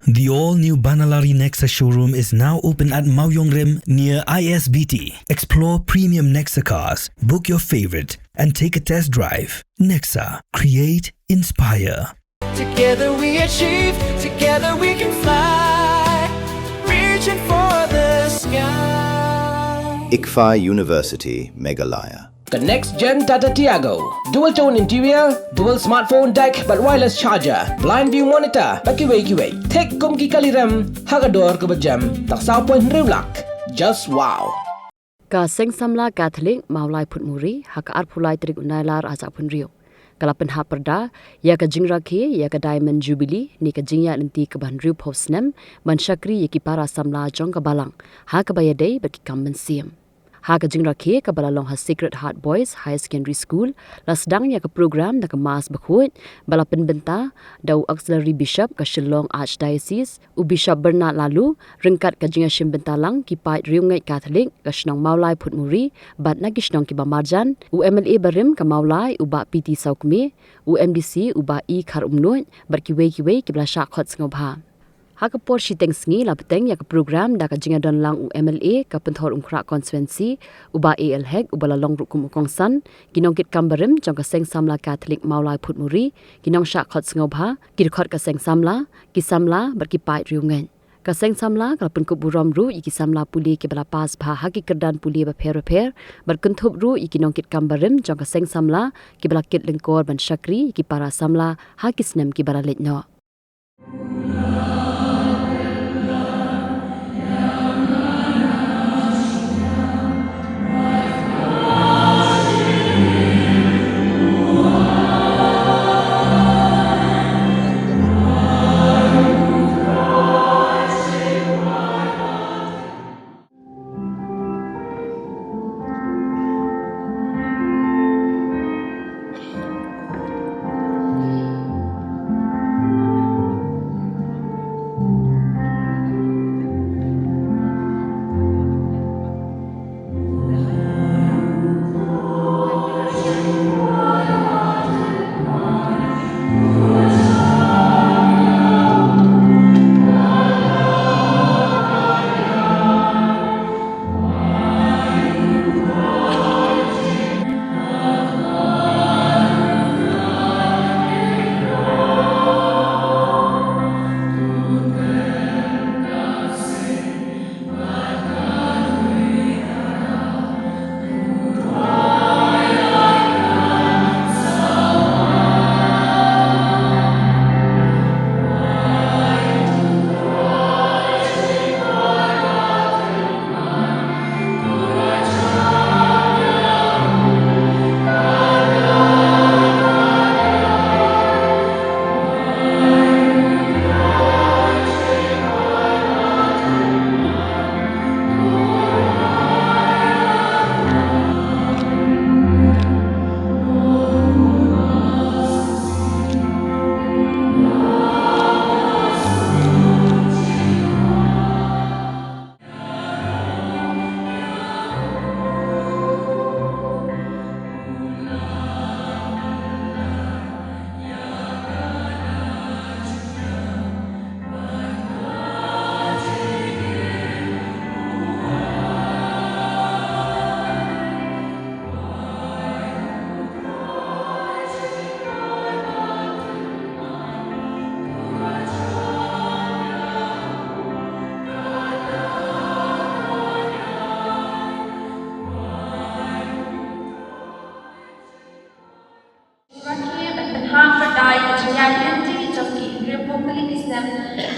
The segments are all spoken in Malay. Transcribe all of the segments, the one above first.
The all-new Banalari Nexa showroom is now open at Mauyongrim near ISBT. Explore premium Nexa cars, book your favorite, and take a test drive. Nexa. Create, inspire. Together we achieve, together we can fly, reaching for the sky. ICFA University, Meghalaya. The next gen Tata Tiago. Dual tone interior, dual smartphone deck but wireless charger, blind view monitor, bakiway. Tek kum ki kaliram, hagador ke bejam, tak saupoin rewlak. Just wow. Ka seng samla Catholic maulai putmuri, haka arpulai trik unailar azak pun rio. Kalapan ha perda, ya ka jingrakhi, ya ka Diamond Jubilee, ni ka jingya nanti ke ban riu posnem, man syakri ya ki para samla jong ka balang, ha ka bayadai bagi kamben siam. Ha ka jingrakhi ka balalong ha Sacred Heart Boys High Secondary School, lasdang ya ka program na ka mas bakhut, balapan benta, dau auxiliary bishop ka Shillong Archdiocese, u Bishop Bernard lalu, rengkat ka jingya shim bentalang, ki pait riu ngai Catholic, ka shnong maulai putmuri, bat na gishnong ki bamarjan, u MLA barim ka maulai, u ba PT saukme, u MDC, u ba I khar umnut, bat kiway ki bala syakot sengobha. Haka por shiteng sngi la peteng ya ka program da ka jinga don lang u MLA ka penthor umkra konstituensi uba AL hek ubala long rukum kongsan ginong kit kambarim jong ka seng samla Catholic maulai putmuri ginong sha khot ngobha kirkhot ka seng samla ki samla bar ki pai riungen ka seng samla ka penkup burom ru iki samla puli ke bala pas bha haki kerdan puli ba pher bar kuntup ru iki nong kit kambarim jong ka seng samla ki bala kit lengkor ban syakri iki para samla haki snem ki bara letno.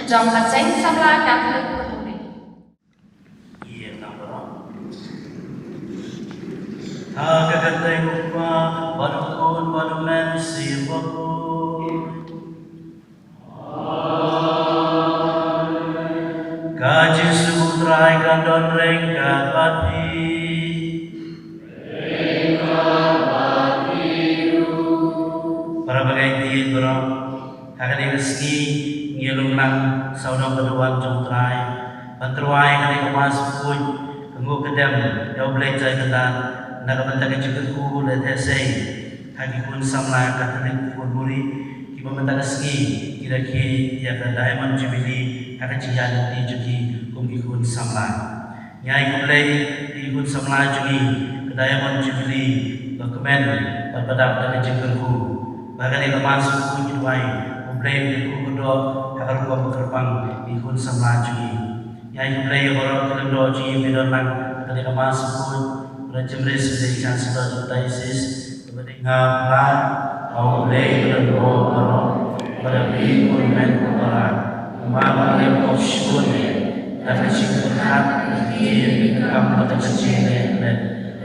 Trong cả sánh samla Catholic putmuri. Tha kagatay upa panukun panumen siwaku. Kaji sumutrai kandon rengka pati. Para bagai tiyin berang kakadai reski ngilung lang saudang berduang jongtrai panteruai kadai kemas pun kenggu kedem dau belajar ketan nak mentaka cikgu le tesai hagi pun samla Catholic putmuri ki mentaka ski ki laki ya ka Diamond Jubilee haka jihan di juki kum ikun samla nyai kumlei di ikun samla juki ka Diamond Jubilee ka kemen padap dan jengkelku bahkan di masuk ku jidwai kumlei di ku kudo haka rupa bekerpang di ikun samla juki nyai kumlei borok kelendo ji bidonang kali masuk ku Rajamres dari Chancellor Diocese ngapla au lei berdoa mano pada pun men kepala mama le option dan singkat di kam pada cile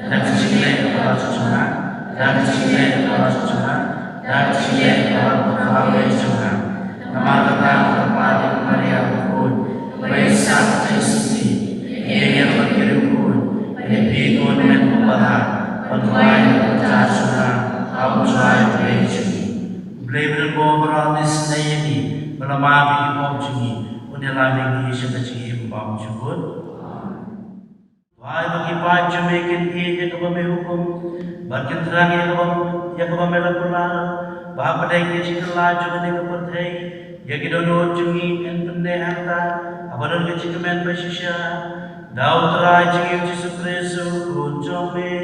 dan cile para cuma dan cile para cuma dan cile para kawin cuma nama pada Maria pun besar Kristi yang berkirim Lebih men kepala Patuai Jasuka Autuai Pejuni Beli berbohong Dis Nayani Berlamabi Pemjuni Unilami Kisah Kecil Pemjubut Tuai bagi Paju Mekin Ia Kebami Hukum Barkin Terang Ia Kebami Lakulah Bapak Daya Kecil Laju Ini Kepertai Ia Kidono Jungi En Pendai Harta Abadan Kecil Kemen Basisya Daud Raja Yesus Kristus kunjungi,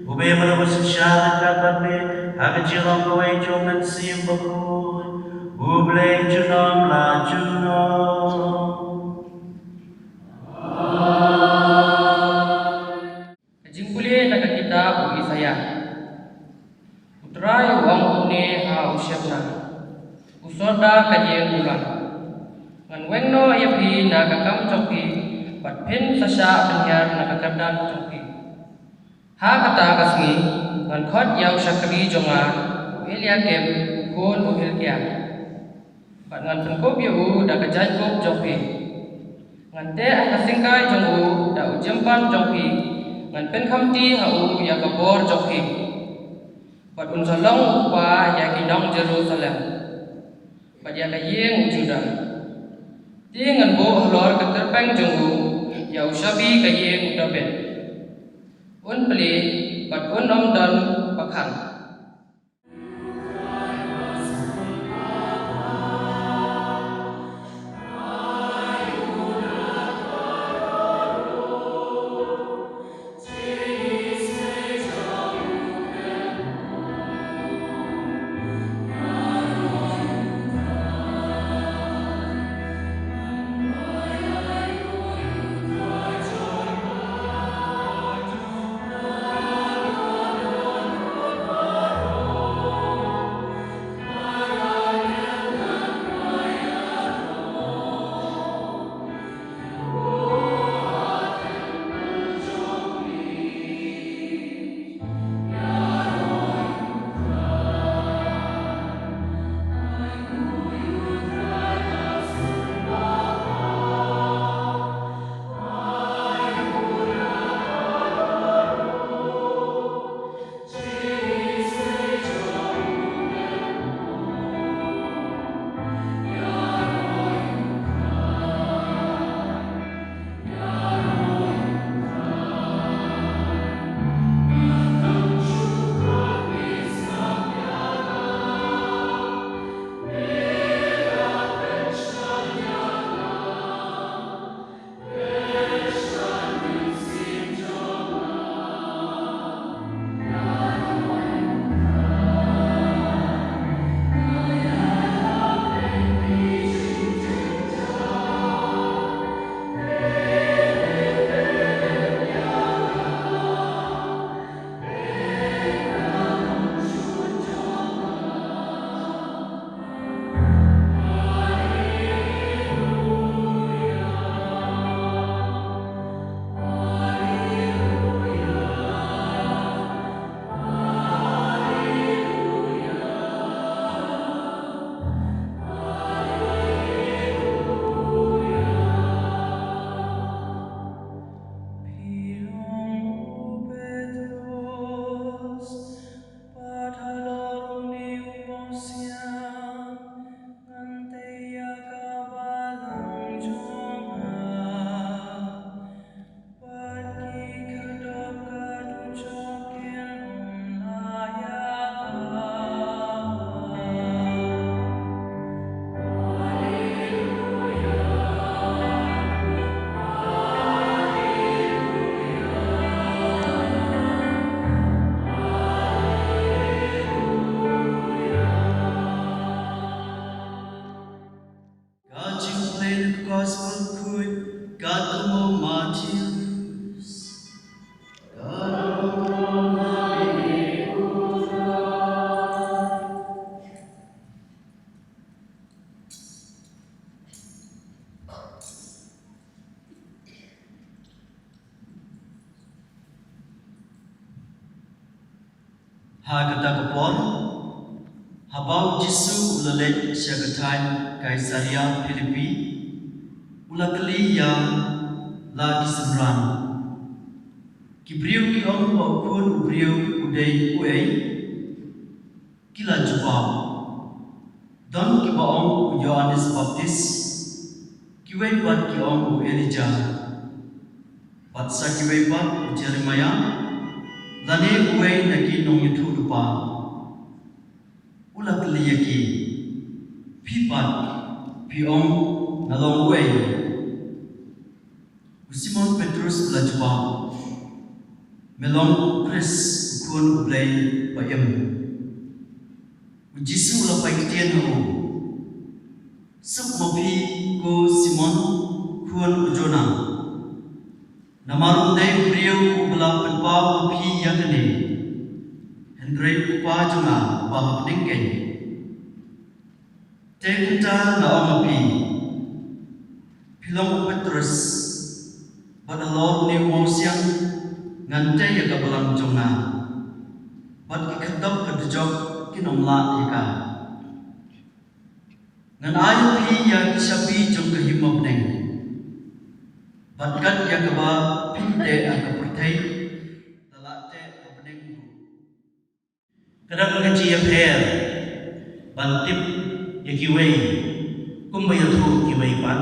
ube menebus syarat kami, agar jiran kau jangan simbol, ube junam la junam. Jingkulie nak kita ugi saya, utrai wang une ha usyapna, usoda kajian bulan, ngan wengno yapi nak kakam coki. Pen sasa penyiar nakakadang cungki. Ha kata kasngi ngan khot yau sakri jonga uilia kem kon uhil kia. Bat ngan penkop yu da kajaj kop jongki. Ngan te akasingkai jongu da ujempan jongki. Ngan pen kamti hau ya kabor jongki. Bat unsalong upa ya kinong Jerusalem. Bat ya kayeng Juda. Ti ngan bo hlor keterpeng jongu ya usabi kayeng udabet un peli bat un om dan pakhang play the gospel could God mo Matthews. Hagatagapon, habau Jisu ulalet syagatain Kaisaria Filipi, ulakali yang lagi semran. Kibriu ki om bakun ubriu udai uai, kila jubau. Don ki baong Yohanes Baptis, kiwai bat ki om Elijah, batsa kiwai bat Jeremiah. Lani uai nagi nong itu lupa, ulat liyaki, pipat, piong nalong uai. Simon Petrus lajwa, melong Chris ukun ublay bayam. Jisu lapai kitian ho, sub mopi ko Simon kun ujona. Namarung day beriau ubala penpa mopi yang ini, hendrai upa jona bahap nengken. Tekenta na mopi, pilong Petrus. Pada Lord ni wong siang ngantai ya kabalang jona. Bad ikadap kadujok kinomla ika. Ngan ayu pi ya kisabi jong kahimab neng. Bad kat ya kaba pinte aga pertai lalate abneng bu. Kadang kaci ya per bantip ya kiwei kumbayat hu kiwei pan.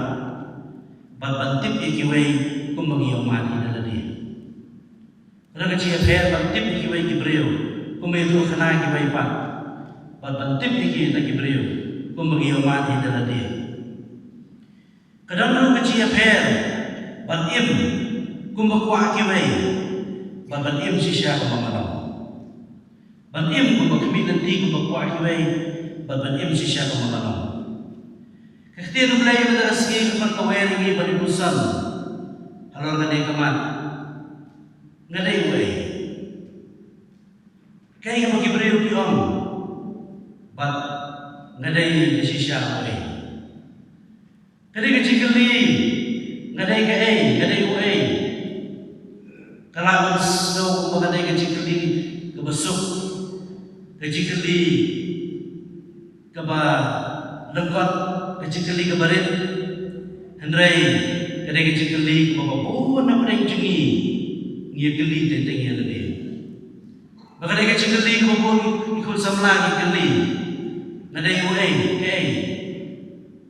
Bad bantip ya kiwei kumbangi omati daladi. Raga cia per bantip kiwai kibreu, kumbai tu khana kiwai pa. Bantip iki ta kibreu, kumbangi omati daladi. Kadang raga cia per bantim kumbakwa kiwai, bantim sisya kumamano. Bantim kumbakmi nanti kumbakwa kiwai, bantim sisya kumamano. Kaktir mulai berasgi keperkawai ringi beribusan. Kalau ngadai kemat, ngadai uai. Kaya yang bagi beriu ki om, bat ngadai kesisya uai. Kadai kecikeli, ngadai kaya, ngadai uai. Kalau snow ngadai kecikeli kebesuk, kecikeli keba lekot, kecikeli kebarit, hendrai. Kadang kecil keli, bapak nak kadang cengi, ngia keli tentang ngia tadi. Kadang kecil keli, bapak ikut samla keli, nadai uai, kei,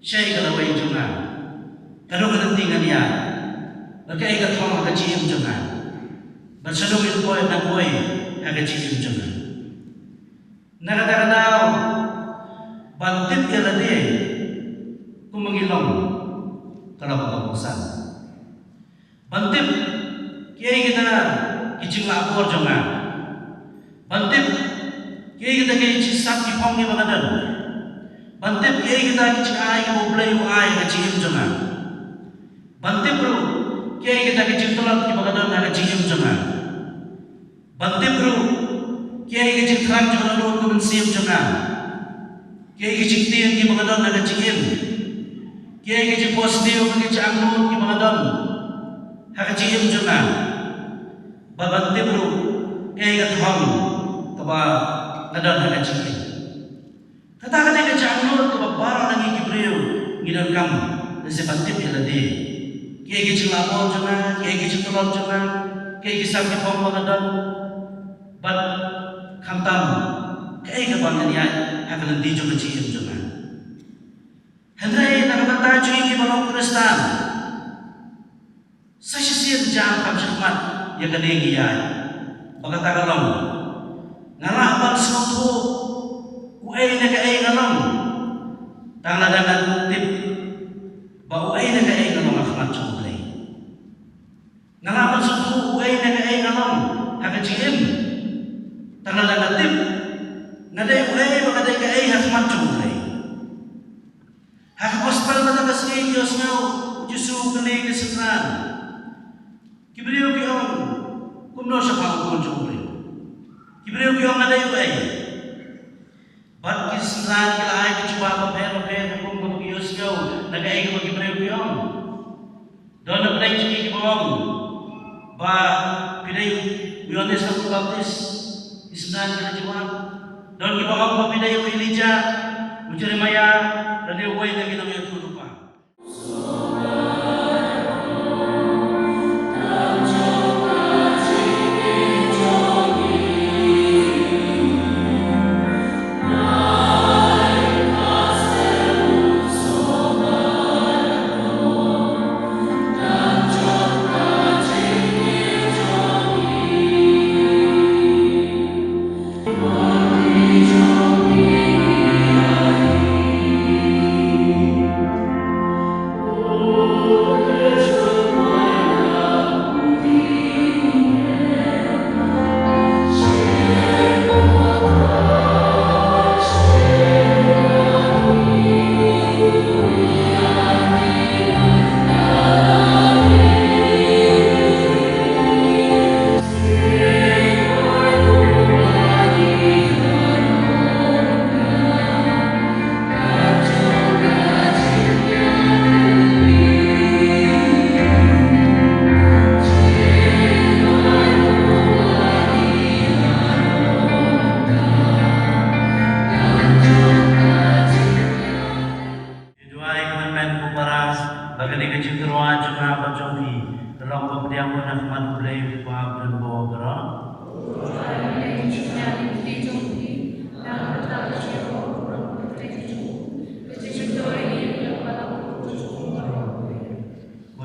syai kalau uai cuma, kadang tinggal dia, berkai kat thong kecil cuma, bersandung itu uai nak uai, kecil cuma. Nak kadang bantip dia tadi, ku mengilong. Kalau pengawasan, bantip kiai kita kicing lapor jangan, bantip kiai kita kicing sakit pong ni bagadan, bantip kiai kita kicing ay ngobrol ay kicing jangan, bantip bro kiai kita kicing telat ni bagadan ay kicing jangan, bantip bro kiai kicing terang jangan lalu kemensiam jangan, kiai kicing tiang ni bagadan ay kicing. Kiai kecil positif, kecil anggur, ki mengadon, hak kecil juga. Bapak tibru, kiai kethom, keba ngadon hak kecil. Kata-kata kecil anggur, keba barang lagi kibriu, ngidon kamu, nasi bantip ya ladi. Kiai kecil lapor juga, kiai kecil telur juga, kiai kisah kethom mengadon, bat kantam, kiai kebangan ya, hak nanti juga kecil juga. Hendrai nak bertajuk ini bahawa Kristan. Saya siap jam kami khidmat yang kedegi ya. Bagaimana kalau ngalah abang sesuatu, uai nak ai ngalong, tangla dengan tip, bahawa uai nak ai ngalong khidmat cukai. Ngalah abang sesuatu, uai nak ai ngalong, agak cium, tangla dengan tip, ngadai uai, bagai ai khidmat cukai. Hak hospital pada kesini Yosna justru kini kesenangan. Kibriu kiong kumno sa pangkon jumri. Kibriu kiong ada yu ay. Bat kesenangan kila ay kecuba paper kum kios kau nagai ko kibriu kiong. Don play chiki kibong. Ba pidai Yohanes Pembaptis kesenangan kila jawab. Don kibong pa pidai Elijah, Jeremiah dan dia way lagi nang yang lupa.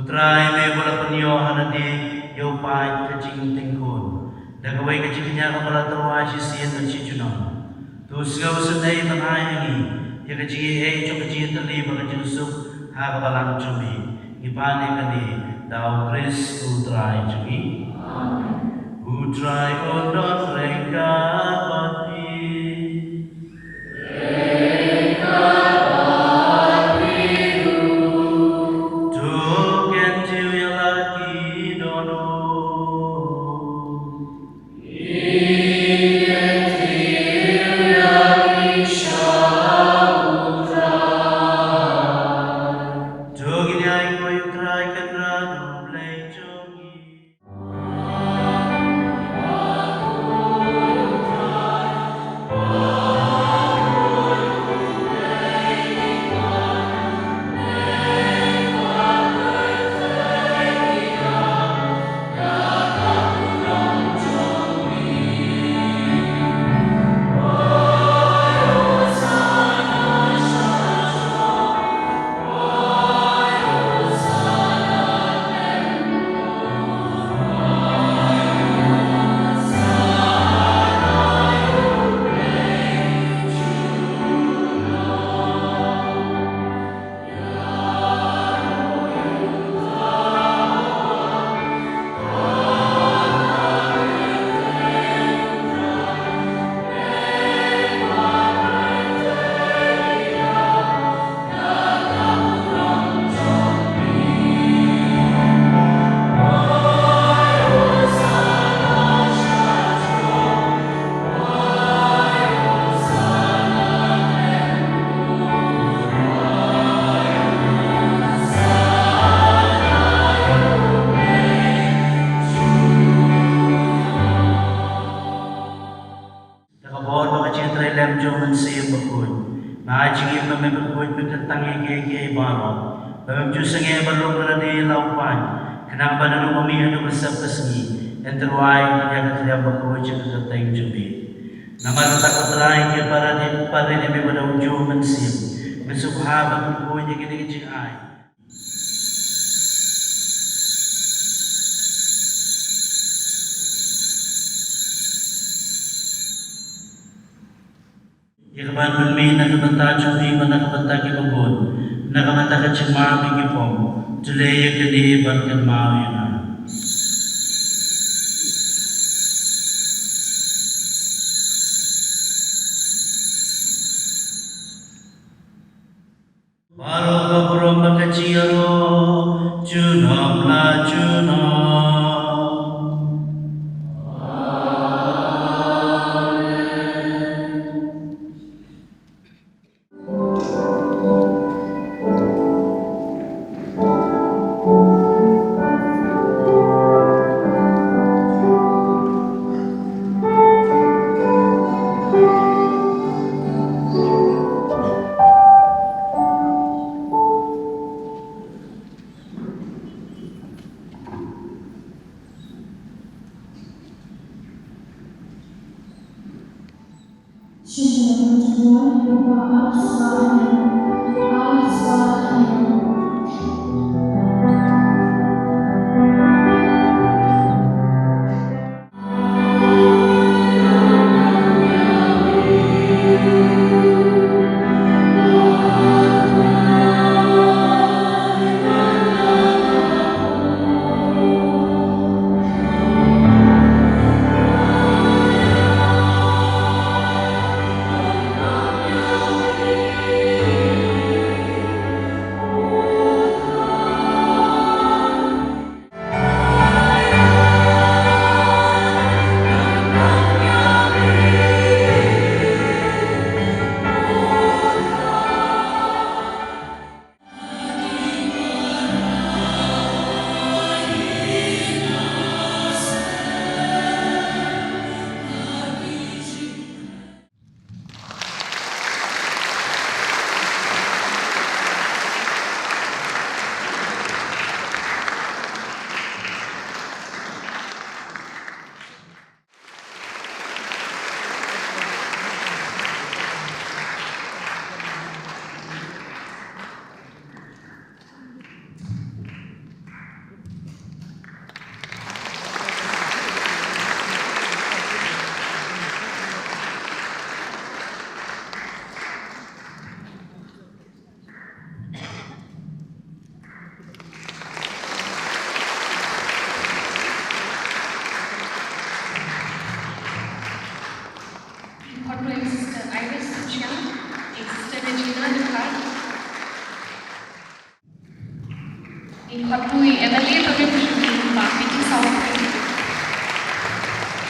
Putrai me bola penyo hanadi yo pai kecing tingkun. Dagawai kecingnya kepala terwasi sien dan cijuno. Tus gau sedai tanai ini. Ya kecing cok kecing terli bagi jusuk ha kepala cumi. Ipane kani dau Kris putrai cumi. Putrai odot reka pati. Kenapa dulu kami ada besar kesini yang terwai yang tidak berkuasa keterteng jumbi. Nama takut lain dia pada dia pada ujung mensim. Besubha berkuasa gini kecil ai. Ikhwan belmi nak bentar jumbi mana bentar kibun. Nak bentar kecemar bagi pom. Tulaya kedi bankan mau yana. Baru kau beromba kecil suro junom la junom. Honoring Sister Iris Chiang and Sister Regina Dukat. Incorporate Emily Representative Marketing Software.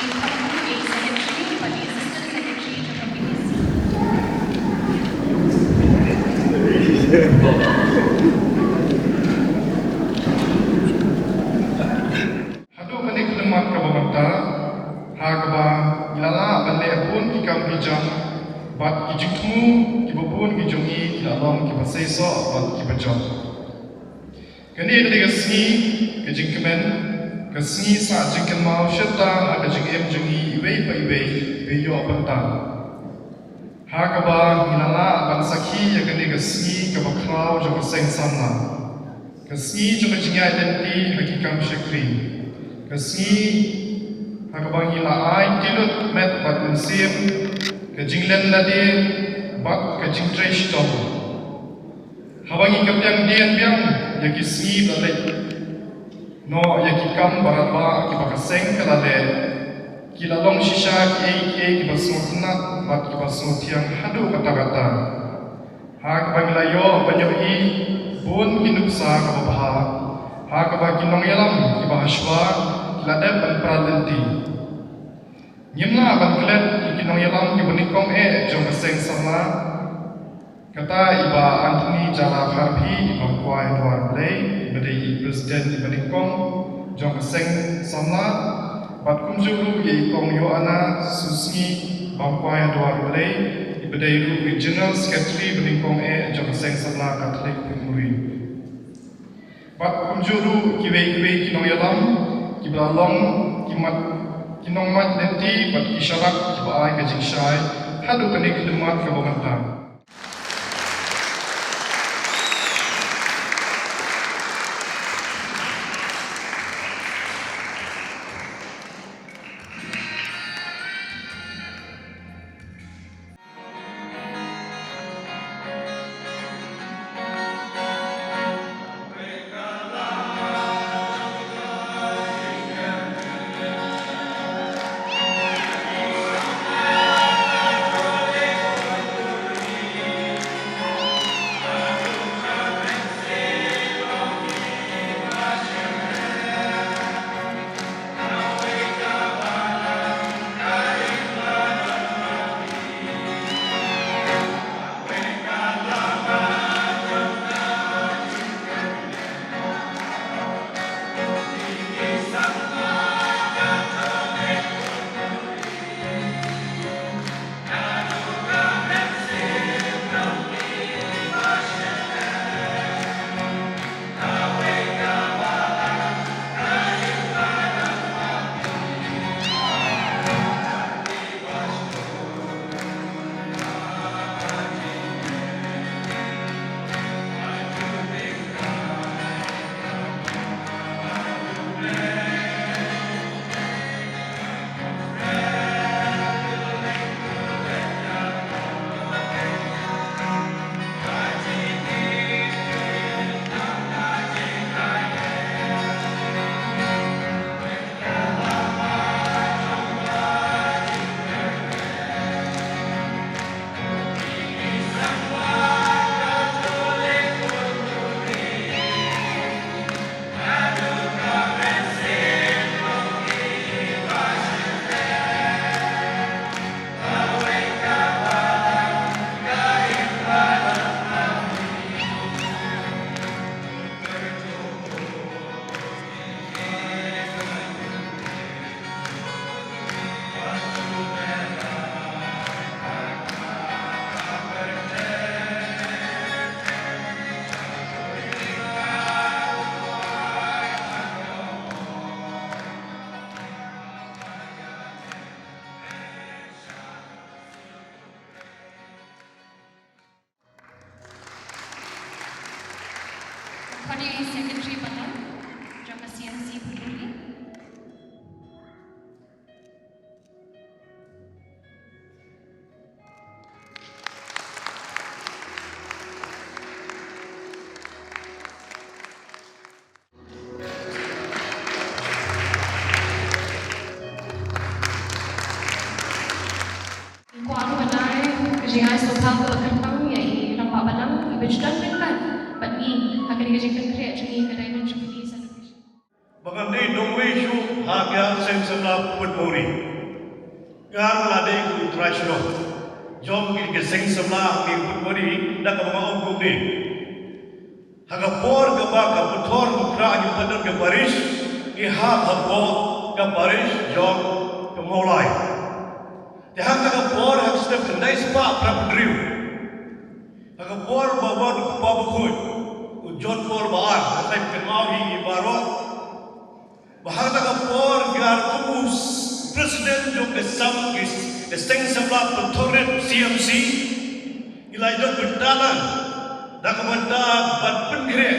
Incorporate Secretary, but Assistant Secretary to Communities. Hadu kanik lemak kabamata, hagaba ilala bande pun kikam kijam, bat kijikmu kibupun kijongi kilalong kipaseso bat kibajam. Kani ketika seni kejingkemen, keseni saat jingken mau syeta kejingem jongi iwei pa iwei beyo bantang. Hagaba ilala ban sakhi yakani keseni kabaklau jong seng samna. Keseni jong jingai identiti hakikam syekri. Keseni hagabang ilaai tilut met bat musim kejinglen lade bat kejing tresh tom. Habangi kapyang dian biang yaki sni balai no yaki kam baraba ki bakaseng kalale kilalong shisha ki basutna bat ki basutiang hadu kata-kata hagabang ilayo banyohi bun kinuksa kababha hagabang kinong yalam ki bahaswa kiladep ban pradenti nyimla ban klet kinong yalam ki bunikong jong kaseng sama kata iba Anthony Jala Harpi bangkuai luar Malay berdei Presiden di Balikong jong kaseng samla bat kumjulu ye kong Yohana Susni bangkuai luar Malay berdei Regional Secretary Balikong jong kaseng samla Katolik Pemuri bat kumjulu kiwe kinong yalam kibalalong kimat kinong mat nanti bat kisyarak kibaai kajing syai hadu kanik demat kabamantang. Party Secretary Batal, Jaka CNC Puturi. Kuala Bandai, kejingai sopal ke kentang yai nampak balang, ibejudan dengan but ni akan dikejingkan kreat jengi kedai mencukupi celebration. Bangani dongwe shu hagya sem semla put mori. Gar lade ku trashno. Jom ki seng semla ki put mori dak mga ongkong ni. Haga por ka ba ka putor kra ni padon ka baris ki ha hapo ka baris jom ka molai. Tiang ka por hak step kendai spa prapdriu. Haga por bawa ku pa bukut. Ujon por baar kai kenau hi barot. Bahasa kapor gar kumus presiden jom kesam kesteng sebab pentoret CMC ilai jom berdalan dak benda bat penkre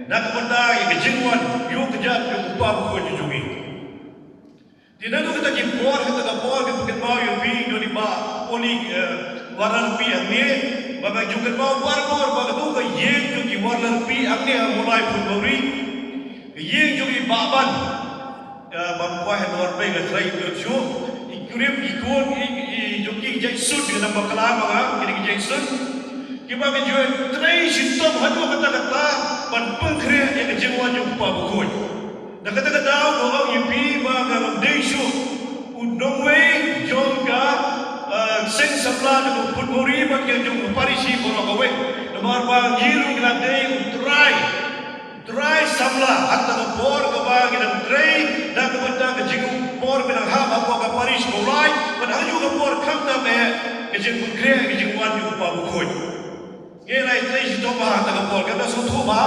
dak benda yang kejengwan yu kejat yu upah ko jujungi tidak tu kita kipor kita kapor kita pakai mau yu bi do di ba poli waran pi angne bagai juga mau warnor bagai tu ke yen tu ki waran pi angne mulai Februari yen juga baban bangkuah luar biasa terakhir bercu ikurip ikut joki Jackson dengan bakalan manga kini Jackson kita menjual terakhir sistem hadu kata-kata ban pengkre yang kejengwan jumpa bukun dan kata-kata orang yupi bangga desu udongwe jongga sen sabla dengan putmori bagi jong parisi borakawe nomor bang jiru grade try samla hatta ka bor ka ba ginang tray da ka banda ka jingu bor binang ha ba ka paris mulai ban haju ka bor kam na me ka jingu kre ka jingu wan yu pa bu khoi ye lai tray si to ba hatta ka bor ka da su thu ba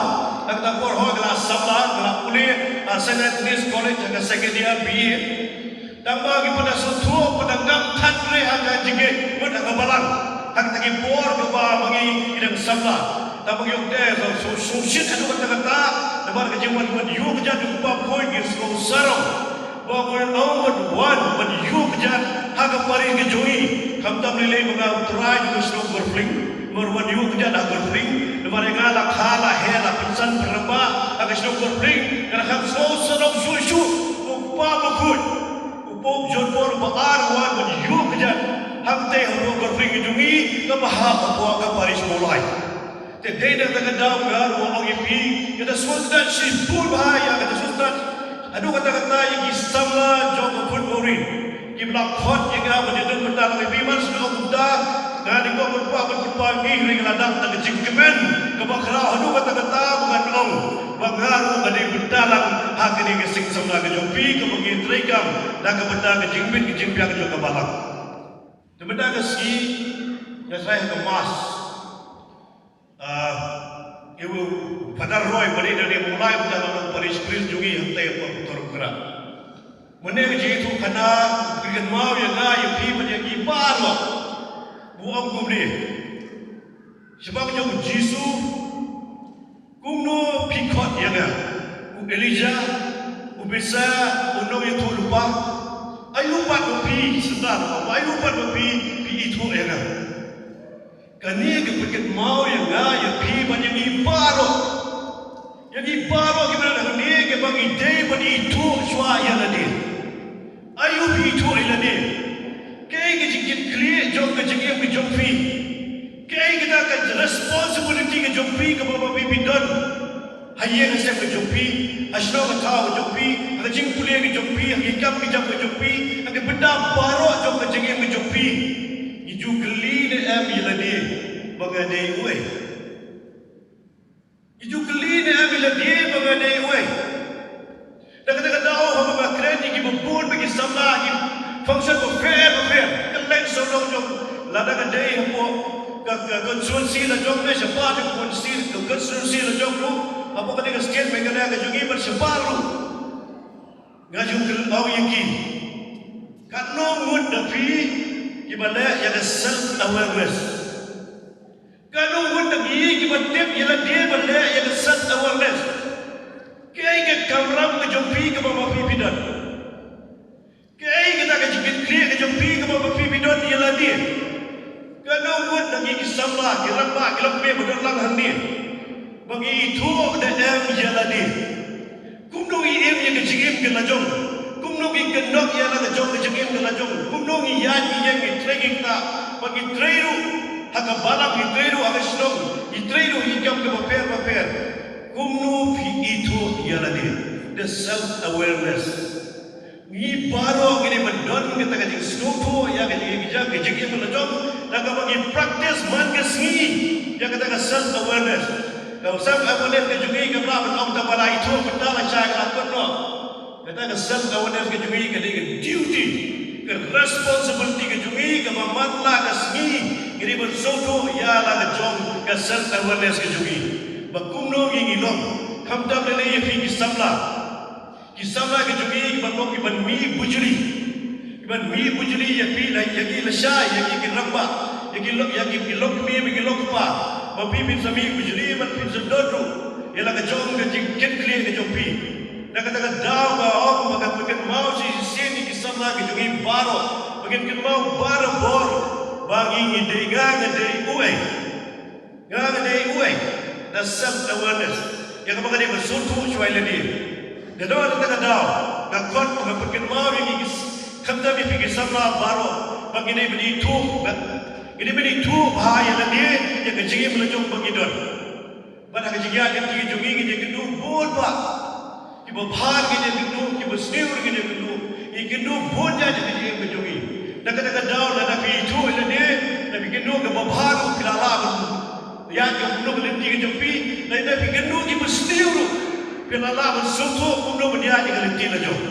ta bor ho gla samla gla uli senate news college ka second year BA dang ba ki pada su thu pada ngam than re ha ka jinge mut ka balang hak ta ki bor ka ba mangi ginang samla tapi yang dia so shit anu kata-kata lebar kejiwan buat you kerja di upah koi gis kau sarong bahawa nomor one buat you kerja haga pari kejui kamtam lele menga try juga slow berfling merwan you kerja dah berfling lebar yang ala khala hela pensan berba haga slow berfling kerana kam slow sarong su upah bakut upah jodor baar wan buat you kerja hamte huru berfling kejui kebahap apa haga pari semulai Tetapi dengan dalam orang ini kita sudah sibuk bahaya kita sudah aduh kata-kata yang isamla jom putmori kibla khot yang menjadi benda lebih mas sudah ngadi ko berpa ni ring ladang tak jingkemen kebakra aduh kata-kata bukan ong bangaru ngadi bendalang hak ini kesing samla ke jompi ke bagi trikam dan ke benda ke jingpiang juga balang benda ke si yang saya kemas ibu pada roy beri dari mulai dalam Paris Spring juga hantai apa putar gerak. Mana je itu karena kerja mau yang gaya pi macam ibar lah. Buang kumri. Sebab jauh Jisu kumno pikot yang gaya. Elijah, Ubisa, Unong itu lupa. Ayu lupa pi sedar. Ayu lupa pi itu yang gaya. Kani kepikir mau yang gaya pi banyak ibaro, yang ibaro gimana dah ni ke bang ide bani itu suaya ladi, ayu pi itu ladi, kaya kejikit clear jom kejikit jom pi, kaya kita akan responsibility ke jom pi ke bapa bibi don, hayya nasib ke jom pi, asno ke tahu ke jom pi, kejing kuliah ke jom pi, hikam ke jam ke jom pi, agak benda baru jom kejikit ke jom pi. Iju geli ni am yeladi bagadai uai. Iju geli ni am yeladi bagadai uai. Dan kata-kata oh hamba bakren yang ibubun bagi samlah yang function fair. Keleng sodong jom lada kadai hampo konstitusi la jom ni siapa jom konstitusi la jom lu. Apa kata ke state megana ke jungi berseparu. Ngajung au yaki. Karena mud dapi gimana yang self awareness. Kalau orang lagi gimana dia ialah dia benda yang self awareness. ke lajong kumno gi kendok ya la jong ke jengim ke lajong kumno gi yan gi yang gi training ta bagi trairu haka balap gi trairu aga shnong gi trairu gi jam ke paper kumno phi itu ya la the self awareness ni baro gini berdon kita kaji stoko ya kaji bijak kaji yang melajong dan bagi practice man kesini ya kata self awareness kalau self awareness kejungi ke berapa tahun tabala itu betul aja kelakon no kata self awareness kejungi ke duty ke responsibility kejungi ke mamatla kesini gini bersoto ya la kejong ke self awareness kejungi bakumno gini long kamtam lele yepi kisamla Kisama ke jungi iban mo iban mi bujuri yaki la sha yaki ke ramba yaki lok mi mi lok pa mapi min sami bujuri man pin sedodro yala ka jong ke ket clear ke jopi na kata daw ba ok maga paket mau si sini kisama ke jungi baro paket ke mau baro bor bagi ide ga de uai the self awareness yang apa kali bersutu cuai ledi Dado ada daw nakot pakin mau yang kamda mi pikir samla baro bagi ni beri tu bahaya lagi yang kejigi melajong bagi don pada kejigi yang tinggi jungi kita kendu bol ba kibo bahar kita kendu kibo sniur kita kendu ikendu bol jadi kejigi menjungi nak daw na itu lagi nabi kendu ke bahar kelala yang kendu kelenti kejumpi lain nabi kendu kibo sniur Pelala bersuatu kumno mendia yang kelenti lajong.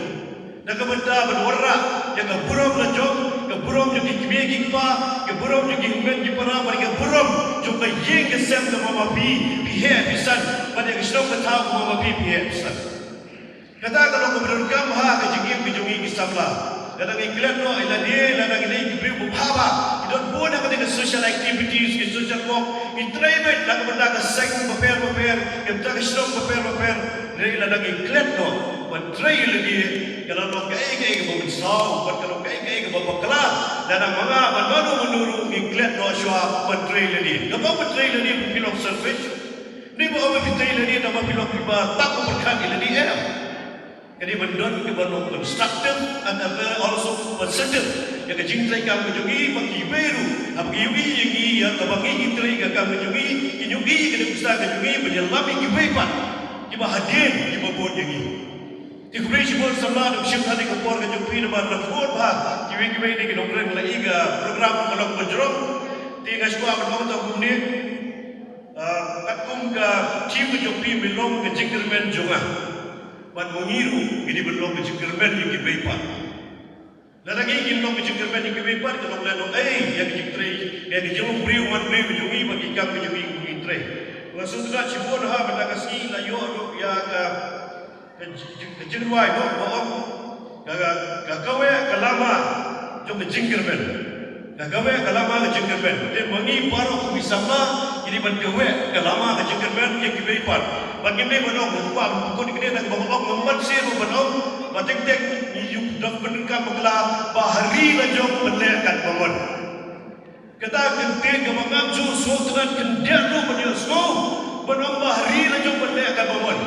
Nak benda berwarna yang keburom lajong, keburom juga kibegi pa, keburom juga humen kipara, mereka keburom juga yang kesem ke mama pihe pisan, pada kesok ketahu mama pihe pisan. Kata kalau keberangkam ha kejengim kejungi kisamla. Kadang iklan no ilani ladang ini diberi bubhaba. Idon pun nak dengan social activities, social work, entertainment nak benda ke seng paper, kita ke stok paper. Dari ladang iklan no, menteri lagi kalau no kai berbesar, kalau kai berbekal, ladang mga manu menuru iklan no syua menteri lagi. Kalau menteri lagi pilih selfish, ni bawa menteri lagi nama pilih kibar tak berkan lagi Jadi mendon ke banung constructive and also positive. Yang kejingtrai kami kejungi bagi beru, bagi yugi yang bagi intrai kami kejungi, inyugi kena ustaz kejungi menyelami kibepan, kiba hadir kiba bod yang ini. Tikuri sibol sama duk syuk hadi kapor kejumpi nama rakor bah, kibe ini kena program lagi program kalau berjerong, tiga sekolah berapa tahun ni, katung ke tim kejumpi belum kejingkermen jongah. Ban mengiru ini belum kejengkermen yang kibaipan. Lalu lagi belum kejengkermen yang kibaipan kalau lalu yang kejengtrai yang kejelung beriu man beriu kejungi bagi kami kejungi kejengtrai. Langsung sudah cibon ha benda kasih layu ya kejengruai bohong kagawe kalama jom kejengkermen. Kagawe kalama kejengkermen. Dia mengi baru kubisama ini bergawe kalama kejengkermen yang kibaipan. Bagi ni menong, bukan pukul ini nak bawa memasir menong, batik-batik hidup dah menekan mengelar bahari lajong menlekan bangun. Kata kentik ke mengamju suaturan kendian lu menyusu, menong bahari lajong menlekan bangun.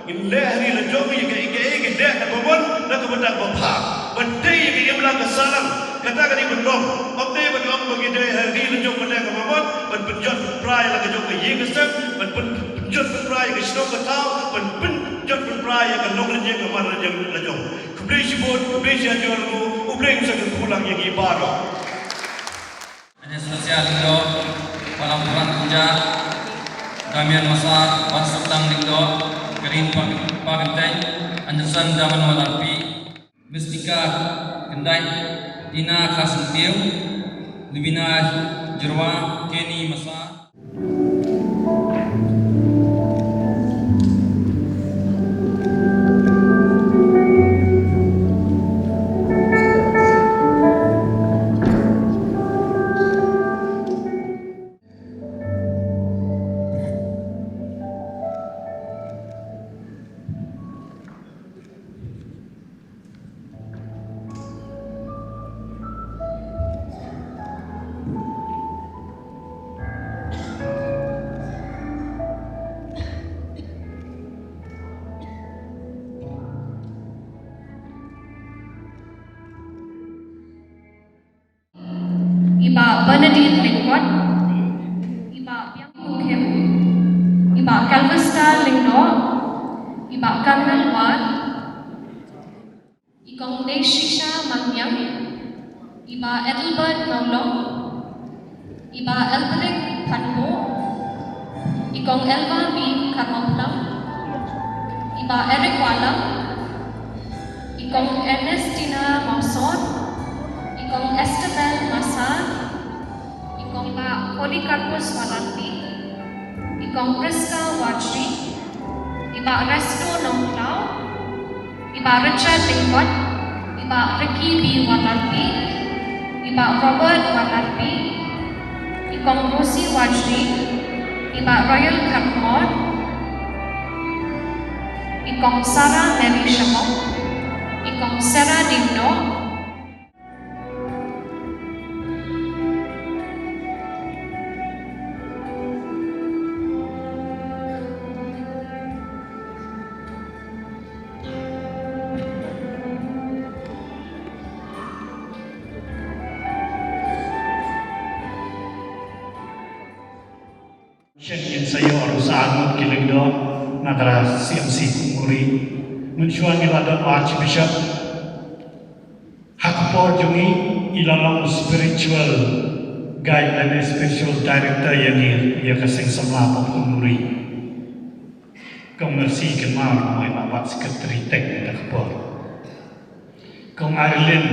Inlah hari lajong yang ike kendian bangun, nak kebenar bapa. Berdei yang belang kesalam. Kata kali menong, abdi menong bagi day hari lajong menlekan bangun, berpenjat prai lagi jong ke yengesem, berpenjat prai ke stok ketau, berpenjat prai ke nonglen yang kemana yang lajong. Kubri sibut, kubri siajuan ku, kubri sakit pulang yang ibadah. Hanya sosial lindo, malam pulang kerja, damian masa, masuk tang lindo, kerin pagenteng, anjasan daman malapi, mistika kendai, tina kasentiu, libina jerwa, keni masa. Iba Bernadine Lingkot, Iba Biang Kim, Iba Calvista Lingno, Iba Karnal Wan, Ikong Deshisha Mangyang, Iba Edelbert Maulong, Iba Eldrick Panmo, Ikong Elva B. Karmaplam, Iba Eric Walang, Ikong Ernestina Mauson, Ikong Estabel Masan, Ikong Iba Polikarpus Walanti, Ikong Priska Wajri, Iba Resto Nongklau, Iba Richard Lingkot, Iba Ricky B. Walanti, Iba Robert Walanti, Ikong Rosie Wajri, Iba Royal Karmor, Ikong Sarah Mary Shamong, Ikong Sarah Dingno, Chen sayo arusan kilingdo nagara CMC Kumuri mencuan iladon Archbishop Hakpor Jungi ilalong spiritual guide dan spiritual director yang ia kasing semla Kumuri kong mercy kenal mai bapak sekretari tek Hakpor kong Arlin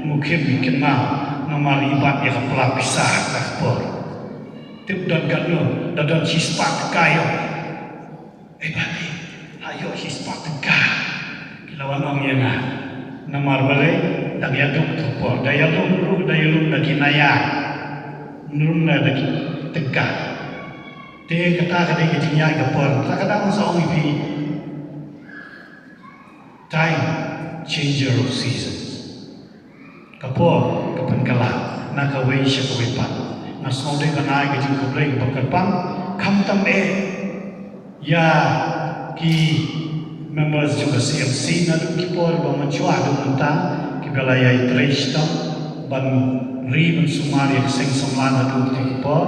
Mukim kenal nomor ibat yang pelapisah Hakpor tip dan galo dan sispak kayo bati ayo sispak tegah kilawan ong yana namar balai tak yaduk tupor dayalum lagi naya nurun lagi tegah te kata kata kejinya gapor tak kata masa ong ipi time changer of seasons kapor kapan kala nakawai syakawipan nasode kanai ke jing kublai bakapang kam tam ya ki members juga CMC na du ki por ba manchua du menta ki belaya itreshta ban ri ban sumari sing samlana du ki por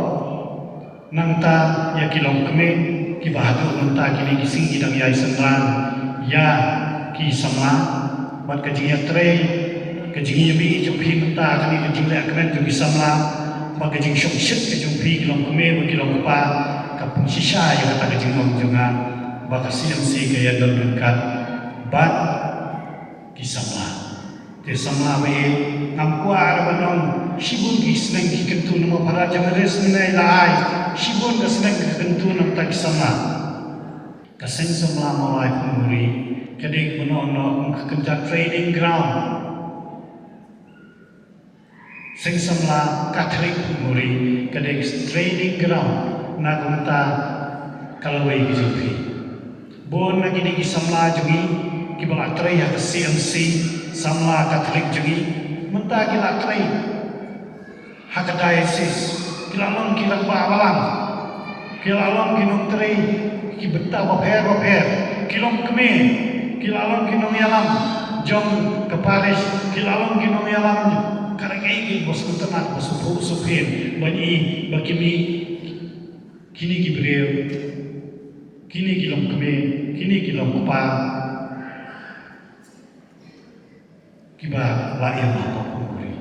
nangta ya ki long kme ki bahadu menta ki ni sing idang ya sendran ya ki samla ban ka jing ya tre ka jing ya bi ju phi menta ka ni jing la kmen ju ki samla bagi jing syok syek ke jumpi kilong keme bagi kilong pa kapung sisa yang kata ke jingong junga baka CMC ke ya dol dekat bat kisamla te samla we ngam kuar banong shibun ki seneng ki kentu nama para jamares nilai lai shibun ka seneng ki kentu nama tak kisamla kaseng samla mawai pemuri kadek menong kekencat training ground sing samla Catholic Muri kadek training ground na gunta kalawai gijupi bon na gini samla jungi kibala tray ha CMC samla Catholic jungi menta kila tray ha diocese kilalong kilang bawalang kilalong kinong tray kibeta baper kilong keme kilalong kinong yalam jong keparis kilalong kinong yalam karang ingin bos kutemat bos supir bani bakimi kini gibreu kini kilom keme kini kilom pa kiba la ya apa puri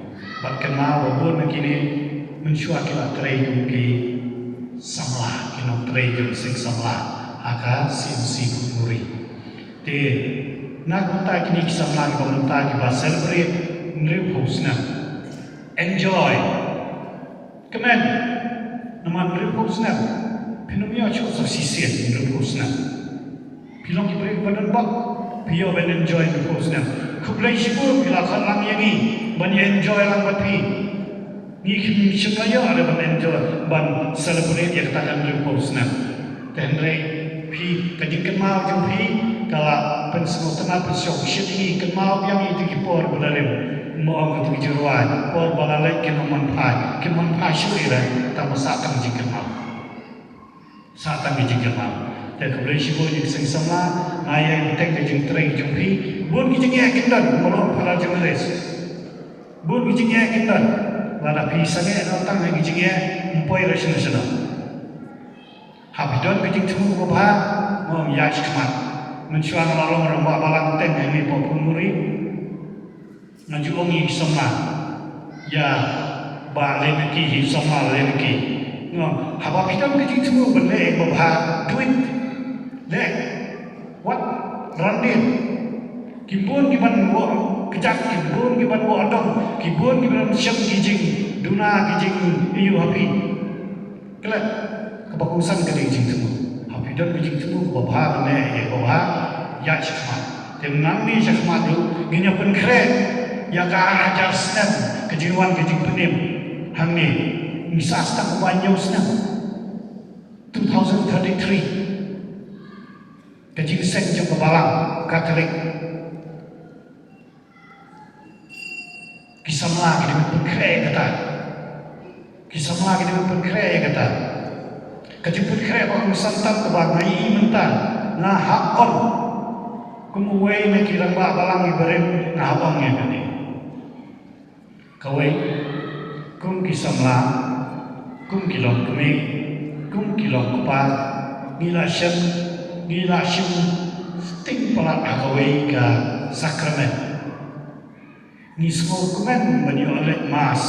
bat kenal wabon kini mensyua kila trei ki samla kino trei jum sing samla aka CMC Kumuri te nak ta kini samla ki ta ki ba celebrate nreu hosna enjoy. Kemen, naman repos na. Pinumia cho sa sisir repos na. Pilong ibrek badan bak, piyo ben enjoy repos na. Kublay sibur pilakan lang yang ni, ban enjoy lang bati. Ni kim sipayo ada ban enjoy, ban celebrate yang katakan repos na. Tenre pi kajing kenal jeng pi kala pensmo tenat pensok shit kenal yang itu kipor belarim. Mau aku tuju ruai, por balalai keman pai suri rai, tamu satang jingkir mau, Tapi kemudian si boleh sing sama, ayah yang tek jing treng jumpi, bun kijing ya kindan, malu para jemares, bun kijing ya kindan, lada pisang tang lagi jingye empoi rashin sana habidon kejing tumu bapa mom yash kmat mencuang lalong ramba balang ten ini popumuri ngajuongi somna ya ba lenki hi somna lenki ngom haba bidon kejing tumu bende bapa duit le what randin kimbun kiban wo kejak kimbun kiban wo adong kimbun kiban syam kijing duna kijing iyu hapi kala kebagusan keding jing temu hapi dan kijing temu bapa ne bapa ya syakma tenang ni syakma tu ginya pun keren ya ka ajar snap kejiwan kijing penim hang ni misas tak banyak snap 2033 kijing sen jong kebalang Katolik kisah lagi dengan berkreat kata kisah lagi dengan berkreat kata kejemput kreat orang santan kebangai mentan nah hakon kumuway na kirang balang ibarin na habangnya kani kaway kum kisah lang kum kilong kumi kum kilong kupat ngila syam sting pelat kaway ka sakramen ni semua komen menyolet mas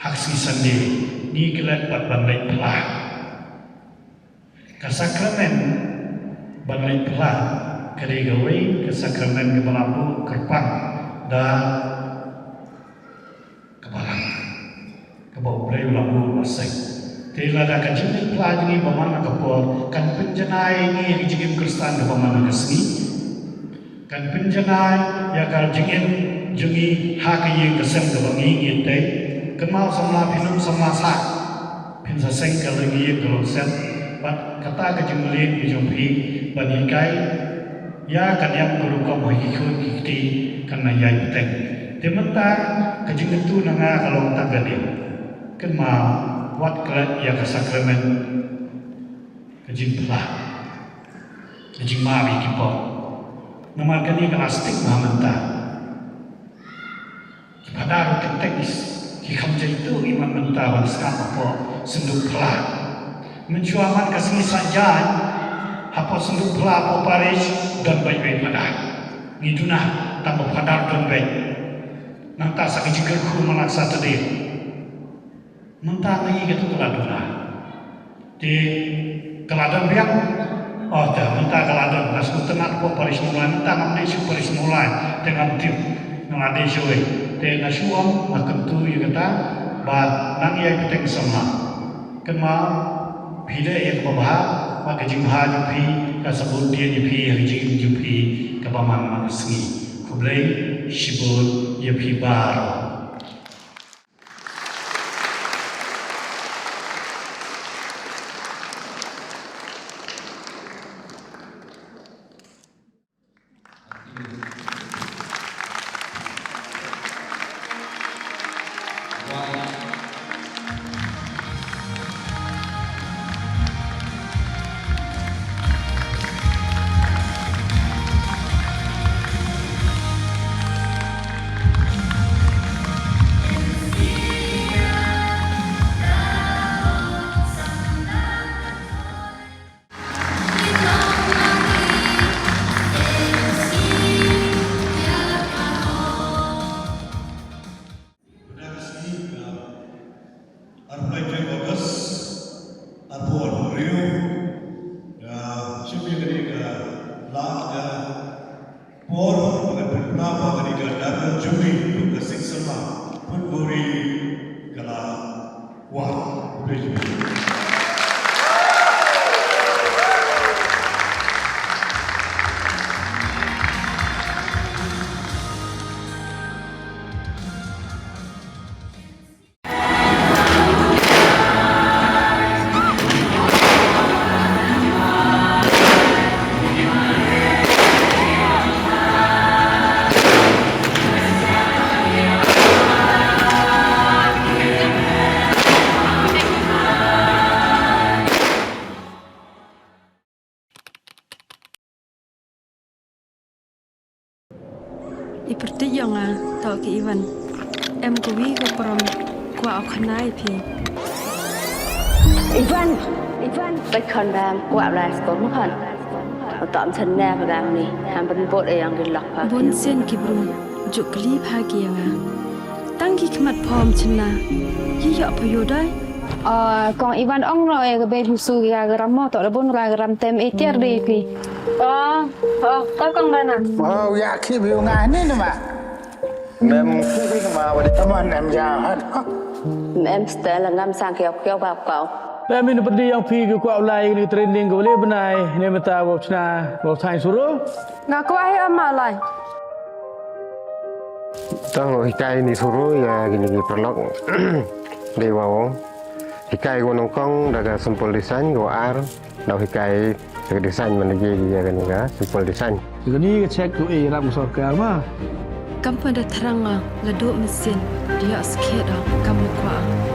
haksi sandi ni kelat pat bandai pelah ke sakramen bandai pelah kali gawe ke sakramen kepalamu kerpang dan kebalang kebau beri lampu masing tela dah kajin pelah ni bamana kapor kan penjenai ni dijigim kristan ke bamana kesni kan penjenai ya kal jingin jungi haki kesem kebangi ngite kenal sama pinum sama sa pinsa seng kalangi kalau sen bat kata kejumlin bijumpi banikai ya kan yang berukom hikikun kikti karena yai peteng tementar kejingetu nanga kalau tak gadi kenal wat kelat ya ke sakramen kejin pelah kejin mawi kipor nama kani kelastik mahamenta pada rutin teknis hikam itu iman mentawan sekarang apa senduk pelah mencuaman kasih saja apa senduk pelah apa paris dan baik-baik pada ngiduna tambah padar dan baik nanti sakit jigerku melaksa tadi nanti lagi gitu keladuna di keladan biang oh dah nanti keladan nasku tenak apa paris mulai nanti ngambil si paris mulai dengan tim ngelade showe te na suam makan tu ya kata ba nang ya peteng sama kema phile ya babha ma ke jingha ju phi ka sabut dia ju phi ya jing ju phi ka ba man ma sngi kublai shibul ya phi bar Iperti yang tau ke Iwan em có ví cái prom qua ở khăn này thì Ivanไปคอนแบมกว่าอะไรสกุลมั้งตอมฉันแน่พลังนี่ทำเป็นโบสเองกินหลักพะ bôn sen kịp rùm chụp clip hai kia à tăng khi mặt phom chân na như dọ phải vô đấy còn Ivan ông rồi cái bên husu cái gram mò tao đã bôn cái gram tem etir đi pi tao con đây nè dạ khi biểu ngài nên mà em khi mà vào teman em jahat em sẽ là ngâm sang kêu vào cậu Kami ni pergi yang pergi ke kuat ulai ni training ke boleh benai ni mata bawa cina bawa sain suruh. ngaku ai amalai Tahu hikai ni suruh ya gini perlok dewa hikai gua nongkong daga simpul desain gua ar dah hikai daga desain mana dia kan juga simpul desain. Jadi ke cek tu ram sokar mah. Kamu pada terang lah laduk mesin dia sikit dah kamu kuat